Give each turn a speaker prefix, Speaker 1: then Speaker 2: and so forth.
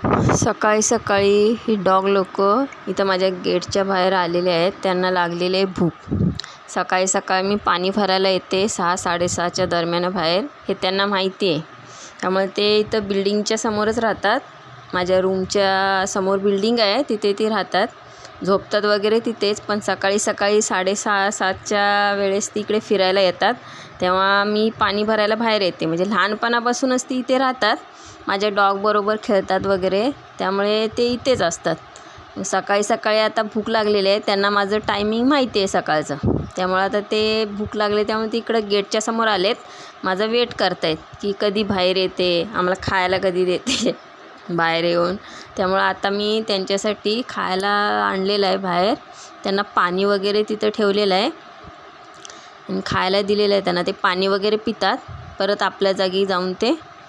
Speaker 1: सकाळी सकाळी ही डॉग लोक इथं माझ्या गेटच्या बाहेर आलेले आहेत. त्यांना लागलेली आहे भूक. सकाळी सकाळी मी पाणी भरायला येते 6-6:30च्या दरम्यान बाहेर, हे त्यांना माहिती आहे. त्यामुळे ते इथं बिल्डिंगच्या समोरच राहतात. माझ्या रूमच्या समोर बिल्डिंग आहे, तिथे ती राहतात, झोपतात वगैरे तिथेच. पण सकाळी सकाळी 6:30-7च्या वेळेस ती इकडे फिरायला येतात. तेव्हा मी पाणी भरायला बाहेर येते. म्हणजे लहानपणापासूनच ती इथे राहतात, माझ्या डॉगबरोबर खेळतात वगैरे, त्यामुळे ते इथेच असतात. सकाळी सकाळी आता भूक लागलेली आहे, त्यांना माझं टायमिंग माहिती आहे सकाळचं. त्यामुळे आता ते भूक लागले त्यामुळे ते इकडं गेटच्या समोर आलेत, माझा वेट करतायत की कधी बाहेर येते, आम्हाला खायला कधी देते बाहेर येऊन. त्यामुळं आता मी त्यांच्यासाठी खायला आणलेलं आहे बाहेर. त्यांना पाणी वगैरे तिथं ठेवलेलं आहे आणि खायला दिलेलं आहे त्यांना. ते पाणी वगैरे पितात, परत आपल्या जागी जाऊन ते